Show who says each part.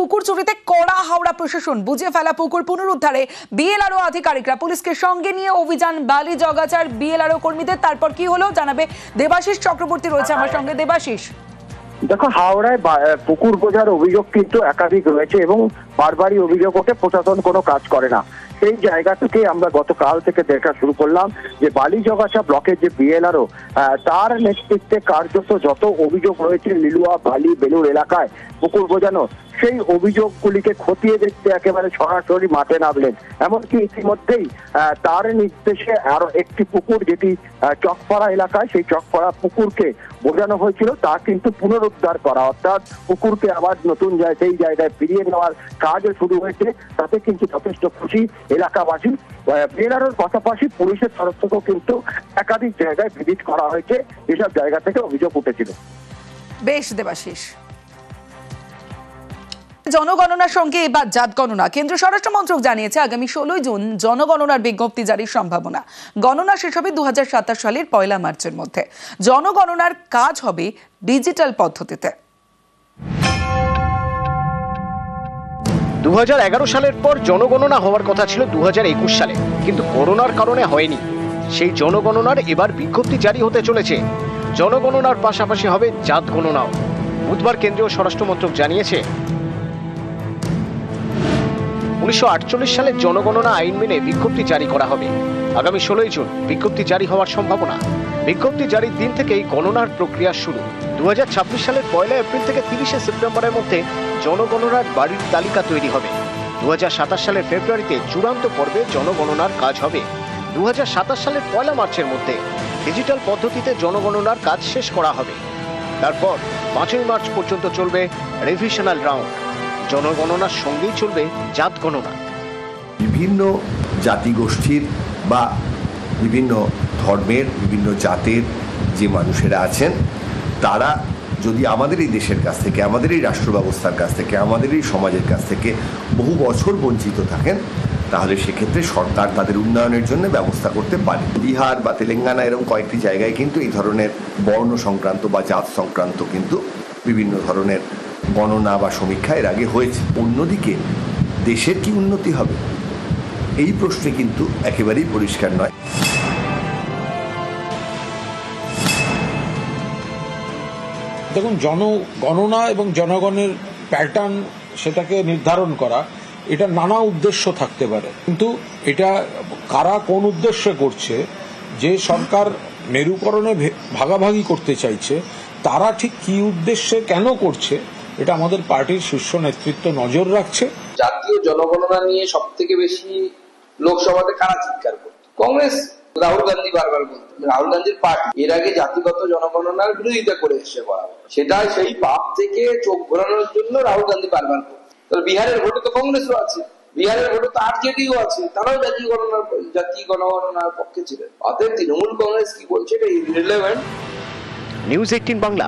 Speaker 1: পুকুর চুরিতে কড়া হাওড়া প্রশাসন, বুঝে ফেলা পুকুর পুনরুদ্ধারে বিএলআরও আধিকারিকরা পুলিশকে সঙ্গে নিয়ে অভিযান বালি জগাচার বিএলআরও কর্মীদের। তারপর কি হলো জানাবে দেবাশিস চক্রবর্তী, রয়েছে আমার সঙ্গে। দেবাশিস,
Speaker 2: দেখো, হাওড়ায় পুকুর বোঝার অভিযোগ কিন্তু একাধিক রয়েছে এবং বারবারই অভিযোগ ওঠে, প্রশাসন কোনো কাজ করে না। সেই জায়গা থেকে আমরা গতকাল থেকে দেখা শুরু করলাম যে বালিজগাছা ব্লকের যে বিএলআরও তার নেতৃত্বে কার্যত যত অভিযোগ রয়েছে লিলুয়া বালি বেলুর এলাকায় পুকুর বোঝানো, সেই অভিযোগগুলিকে খতিয়ে দেখতে একেবারে সরাসরি মাঠে নামলেন। এমনকি ইতিমধ্যেই তার নির্দেশে আরো একটি পুকুর, যেটি চকপাড়া এলাকায়, সেই চকপাড়া পুকুরকে বোঝানো হয়েছিল তা কিন্তু পুনরুদ্ধার করা, অর্থাৎ পুকুরকে আবার নতুন সেই জায়গায় ফিরিয়ে নেওয়ার কাজও শুরু হয়েছে। তাতে কিন্তু যথেষ্ট খুশি এলাকাবাসী। বিএলআরওর পাশাপাশি পুলিশের তরফ থেকেও কিন্তু একাধিক জায়গায় ভিজিট করা হয়েছে, যেসব জায়গা থেকে অভিযোগ উঠেছিল।
Speaker 1: বেশ দেবাশিস। জনগণনার সঙ্গে এবার জাত গণনা। কেন্দ্রীয় স্বরাষ্ট্র মন্ত্রক জানিয়েছে আগামী 16 জুন জনগণনার বিজ্ঞপ্তি জারির সম্ভাবনা। গণনা শেষ হবে 2027 সালের 1 মার্চের মধ্যে। জনগণনার কাজ হবে ডিজিটাল পদ্ধতিতে।
Speaker 3: 2011 সালের পর জনগণনা হওয়ার কথা ছিল 2021 সালে, কিন্তু করোনার কারণে হয়নি। সেই জনগণনার এবার বিজ্ঞপ্তি জারি হতে চলেছে। জনগণনার পাশাপাশি হবে জাত গণনাও। বুধবার কেন্দ্রীয় স্বরাষ্ট্র মন্ত্রক জানিয়েছে 1948 সালের জনগণনা আইন মেনে বিজ্ঞপ্তি জারি করা হবে। আগামী 16 জুন বিজ্ঞপ্তি জারি হওয়ার সম্ভাবনা। বিজ্ঞপ্তি জারির দিন থেকেই গণনার প্রক্রিয়া শুরু। 2026 সালের 1 এপ্রিল থেকে 30 সেপ্টেম্বরের মধ্যে জনগণনার বাড়ির তালিকা তৈরি হবে। 2027 সালের ফেব্রুয়ারিতে চূড়ান্ত পর্বে জনগণনার কাজ হবে। 2027 সালের 1 মার্চের মধ্যে ডিজিটাল পদ্ধতিতে জনগণনার কাজ শেষ করা হবে। তারপর 5 মার্চ পর্যন্ত চলবে রিভিশনাল রাউন্ড। জনগণনার সঙ্গেই চলবে জাত গণনা।
Speaker 4: বিভিন্ন জাতিগোষ্ঠীর বা বিভিন্ন ধর্মের, বিভিন্ন জাতের যে মানুষেরা আছেন, তারা যদি আমাদের এই দেশের কাছ থেকে, আমাদের এই রাষ্ট্র ব্যবস্থার কাছ থেকে, আমাদের এই সমাজের কাছ থেকে বহু বছর বঞ্চিত থাকেন, তাহলে সেক্ষেত্রে সরকার তাদের উন্নয়নের জন্য ব্যবস্থা করতে পারে। বিহার বা তেলেঙ্গানা এরকম কয়েকটি জায়গায় কিন্তু এই ধরনের বর্ণ সংক্রান্ত বা জাত সংক্রান্ত কিন্তু বিভিন্ন ধরনের গণনা বা সমীক্ষা এর আগে হয়েছে। অন্যদিকে দেশের কি উন্নতি হবে, এই প্রশ্নে কিন্তু একেবারেই পরিষ্কার নয়।
Speaker 5: দেখুন, জনগণনা এবং জনগণের প্যাটার্ন সেটাকে নির্ধারণ করা, এটা নানা উদ্দেশ্য থাকতে পারে, কিন্তু এটা কারা কোন উদ্দেশ্যে করছে, যে সরকার মেরুকরণে ভাগাভাগি করতে চাইছে তারা ঠিক কি উদ্দেশ্যে কেন করছে, এটা আমাদের পার্টির শীর্ষ নেতৃত্ব নজর রাখছে।
Speaker 6: জাতীয় জনগণনা নিয়ে সব থেকে বেশি লোকসভাতে কারা চিৎকার করত? কংগ্রেস। রাহুল গান্ধী বারবার বলতেন, রাহুল গান্ধীর পার্টি এর আগে জাতিগত জনগণনার বিরোধিতা করে এসেছে বরাবর। সেটা সেই পাপ থেকে চোখ ঘোরানোর জন্য রাহুল গান্ধী বারবার করতেন। তাহলে বিহারের ভোটে তো কংগ্রেসও আছে, বিহারের ভোটে তো আরজেডিও আছে, তারাও জাতীয় গণগণনার পক্ষে ছিলেন। অতএব তৃণমূল কংগ্রেস কি বলছে এটা ইররিলেভেন্ট।
Speaker 3: নিউজ 18 বাংলা।